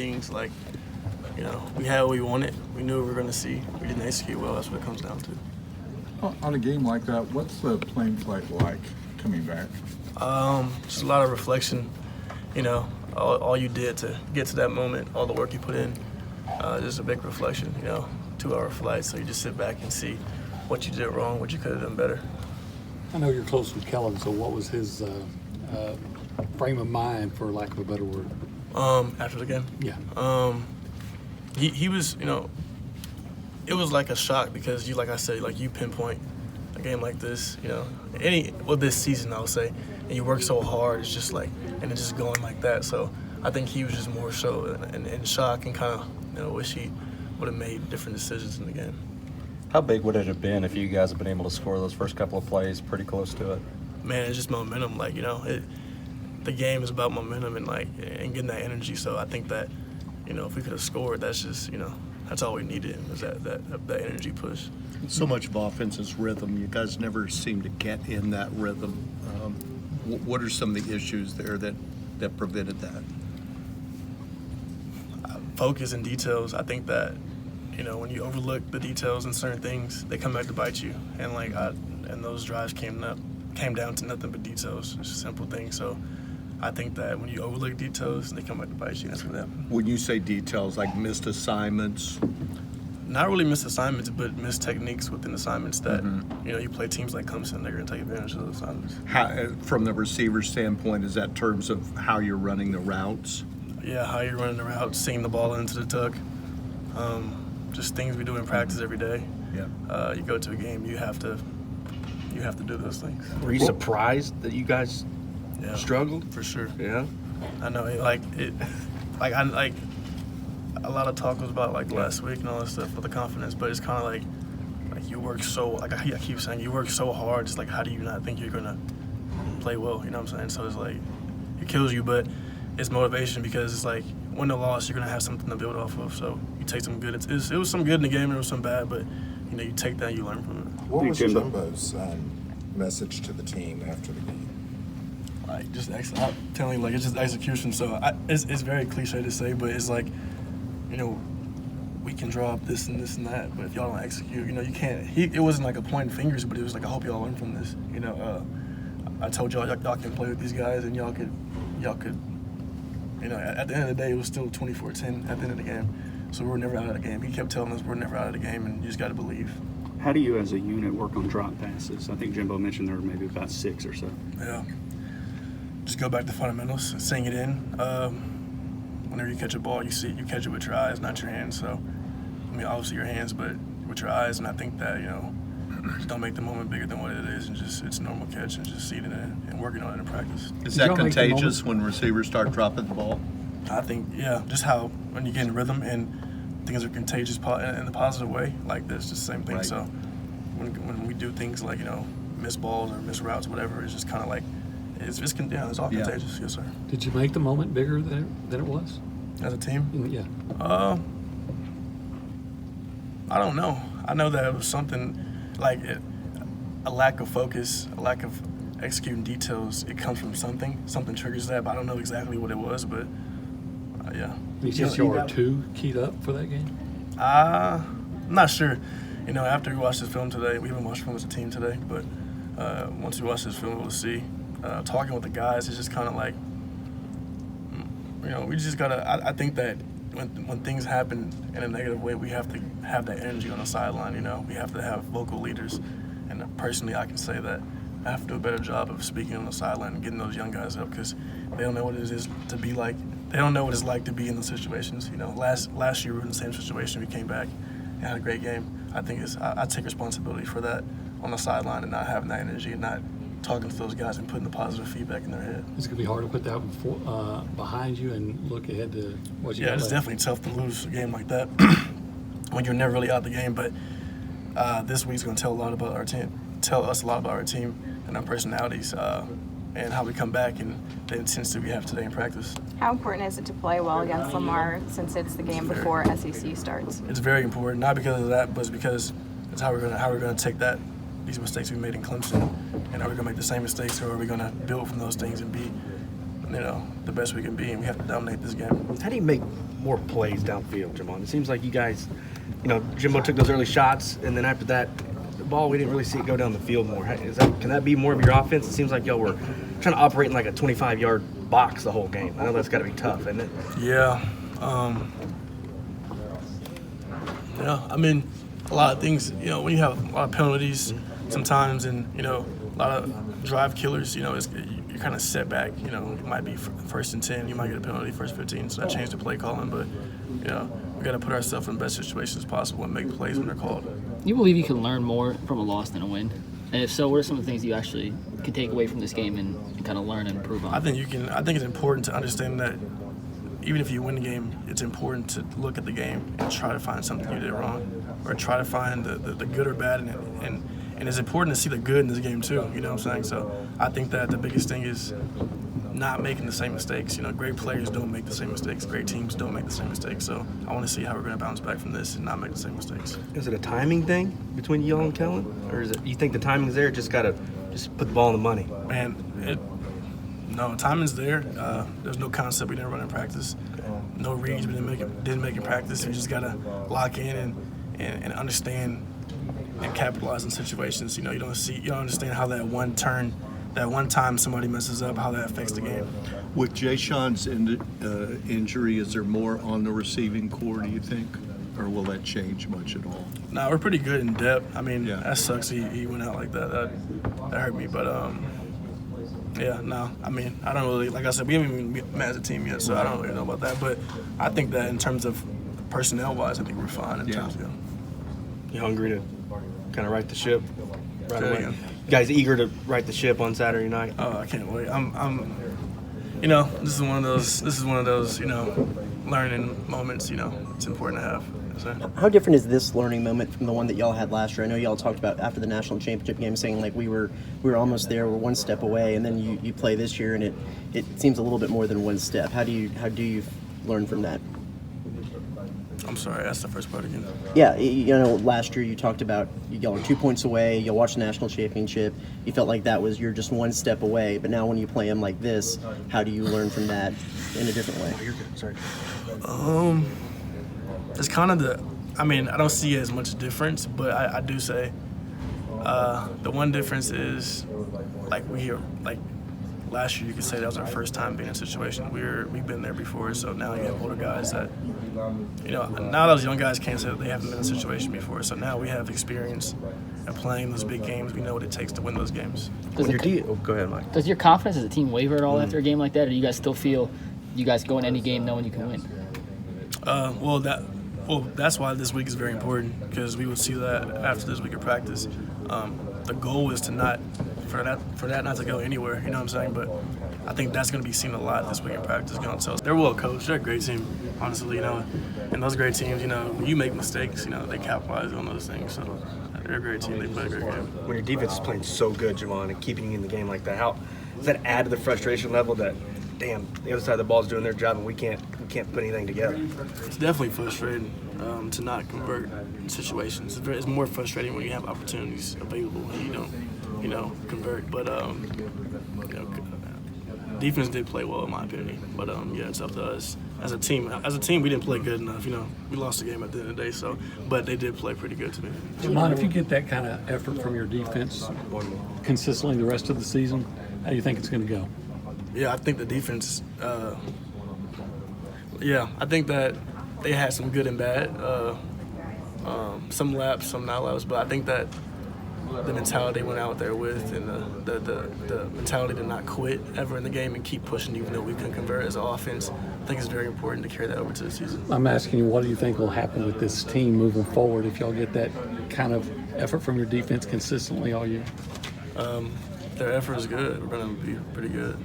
things. Like, we had what we wanted. We knew what we were going to see. We didn't execute well. That's what it comes down to. On a game like that, what's the playing flight like coming back? Just a lot of reflection. All you did to get to that moment, all the work you put in, just a big reflection. 2-hour flight, so you just sit back and see what you did wrong, what you could have done better. I know you're close with Kellen, so what was his frame of mind, for lack of a better word? After the game? Yeah. He was, it was like a shock because like I said, you pinpoint a game like this, this season, I would say, and you work so hard, it's just and it's just going like that. So I think he was just more so in shock and kind of, wish he would have made different decisions in the game. How big would it have been if you guys had been able to score those first couple of plays pretty close to it? Man, it's just momentum. The game is about momentum and getting that energy. So I think that, if we could have scored, that's just, that's all we needed was that energy push. So much of offense is rhythm. You guys never seem to get in that rhythm. What are some of the issues there that prevented that? Focus and details. I think that, when you overlook the details in certain things, they come back to bite you. And and those drives came down to nothing but details. It's a simple thing. So I think that when you overlook details, they come back to bite you. That's what happened. When you say details, like missed assignments? Not really missed assignments, but missed techniques within assignments that, you play teams like Clemson, they're going to take advantage of those assignments. From the receiver standpoint, is that in terms of how you're running the routes? Yeah, how you're running the routes, seeing the ball into the tuck. Just things we do in practice every day. Yeah. You go to a game, you have to do those things. Were you surprised that you guys struggled? For sure. Yeah. I know, a lot of talk was about last week and all that stuff with the confidence, but it's kind of like you work so, I keep saying, you work so hard. It's how do you not think you're gonna play well? You know what I'm saying? So it's it kills you, but it's motivation because it's win or loss, you're gonna have something to build off of. So you take some good. It was some good in the game, and there was some bad, but you take that, you learn from it. What was Jumbo's message to the team after the game? I'm telling you, it's just execution. So it's very cliche to say, but it's we can draw up this and this and that, but if y'all don't execute, you can't. It wasn't a pointing fingers, but it was I hope y'all learn from this. I told y'all can play with these guys, and y'all could. At the end of the day, it was still 24-10 at the end of the game. So we were never out of the game. He kept telling us we're never out of the game, and you just got to believe. How do you as a unit work on drop passes? I think Jimbo mentioned there were maybe about 6 or so. Yeah. Just go back to fundamentals, sing it in. Whenever you catch a ball, you catch it with your eyes, not your hands. So, obviously your hands, but with your eyes. And I think that, just don't make the moment bigger than what it is, and just it's a normal catch and just seeing it and working on it in practice. Is that contagious when receivers start dropping the ball? I think, just how when you get in rhythm and things are contagious in the positive way, that's just the same thing. Right. So when we do things miss balls or miss routes, whatever, it's just kind of it's all contagious. Yes, sir. Did you make the moment bigger than it was? As a team? Yeah. I don't know. I know that it was something a lack of focus, a lack of executing details. It comes from something. Something triggers that, but I don't know exactly what it was. But yeah. You think you were too keyed up for that game? I'm not sure. After we watched this film today, we haven't watched film as a team today, but once we watch this film, we'll see. Talking with the guys, it's just kind of we just gotta. I think that when things happen in a negative way, we have to have that energy on the sideline. We have to have vocal leaders, and personally, I can say that I have to do a better job of speaking on the sideline and getting those young guys up because they don't know what it is to be like. They don't know what it's like to be in those situations. Last year we were in the same situation. We came back and had a great game. I think I take responsibility for that on the sideline and not having that energy and not talking to those guys and putting the positive feedback in their head. It's going to be hard to put that behind you and look ahead to what you got. Yeah, it's definitely tough to lose a game like that when you're never really out of the game. But this week's going to tell us a lot about our team and our personalities and how we come back and the intensity we have today in practice. How important is it to play well against Lamar since it's the game before SEC starts? It's very important, not because of that, but it's because it's how we're going to take these mistakes we made in Clemson, and are we going to make the same mistakes, or are we going to build from those things and be, the best we can be, and we have to dominate this game. How do you make more plays downfield, Jhamon? It seems like you guys, Jimbo took those early shots, and then after that, the ball, we didn't really see it go down the field more. Can that be more of your offense? It seems like y'all were trying to operate in like a 25-yard box the whole game. I know that's got to be tough, isn't it? Yeah. Yeah, I mean, a lot of things, when you have a lot of penalties sometimes and, a lot of drive killers, you're kind of set back. It might be first and 10, you might get a penalty first 15, so that changed the play calling. But, we got to put ourselves in the best situations as possible and make plays when they're called. You believe you can learn more from a loss than a win? And if so, what are some of the things you actually can take away from this game and kind of learn and improve on? I think it's important to understand that even if you win the game, it's important to look at the game and try to find something you did wrong, or try to find the good or bad in it. And it's important to see the good in this game too. You know what I'm saying? So I think that the biggest thing is not making the same mistakes. Great players don't make the same mistakes. Great teams don't make the same mistakes. So I want to see how we're going to bounce back from this and not make the same mistakes. Is it a timing thing between y'all and Kellen? Or is it you think the timing's there, just got to put the ball in the money? Man, no, timing's there. There's no concept we didn't run in practice. No reads we didn't make in practice. We just got to lock in and understand and capitalize on situations. You don't understand how that one turn, that one time somebody messes up, how that affects the game. With Jay Sean's injury, is there more on the receiving core, do you think? Or will that change much at all? No, we're pretty good in depth. I mean, Yeah. that sucks he went out like that. That hurt me. But, yeah, no. I mean, I don't really, like I said, we haven't even met as a team yet, so I don't really know about that. But I think that in terms of personnel-wise, I think we're fine in terms of. You hungry to kind of right the ship right Say it away? again. You guys eager to right the ship on Saturday night? Oh, I can't wait. This is one of those, learning moments, it's important to have. How different is this learning moment from the one that y'all had last year? I know y'all talked about after the national championship game saying like we were almost there, we're one step away, and then you play this year and it seems a little bit more than one step. How do you learn from that? I'm sorry, that's the first part again. Yeah, last year you talked about y'all are 2 points away, you'll watch the national championship. You felt like you're just one step away, but now when you play them like this, how do you learn from that in a different way? Oh, you're good. Sorry. It's kind of I don't see as much difference, but I do say the one difference is last year you could say that was our first time being in a situation. We've been there before, so now you have older guys that, now those young guys can't say that they haven't been in a situation before. So now we have experience at playing those big games. We know what it takes to win those games. Go ahead, Mike. Does your confidence as a team waver at all after a game like that, or do you guys still feel you guys go in any game knowing you can win? That's why this week is very important, because we will see that after this week of practice. The goal is for that not to go anywhere, you know what I'm saying? But I think that's going to be seen a lot this week in practice. They're well coached. They're a great team, honestly, And those great teams, when you make mistakes, they capitalize on those things. So they're a great team. They play a great game. When your defense is playing so good, Jhamon, and keeping you in the game like that, how does that add to the frustration level that, damn, the other side of the ball is doing their job and we can't put anything together? It's definitely frustrating to not convert in situations. It's more frustrating when you have opportunities available and you don't, convert. But defense did play well in my opinion. But it's up to us as a team. As a team, we didn't play good enough. We lost the game at the end of the day. So, but they did play pretty good to me. Jhamon, if you get that kind of effort from your defense consistently the rest of the season, how do you think it's going to go? Yeah, I think the defense. I think that they had some good and bad. Some laps, some not laps. But I think that the mentality they went out there with, and the mentality to not quit ever in the game and keep pushing, even though we couldn't convert as an offense, I think it's very important to carry that over to the season. I'm asking you, what do you think will happen with this team moving forward if y'all get that kind of effort from your defense consistently all year? Their effort is good. We're going to be pretty good.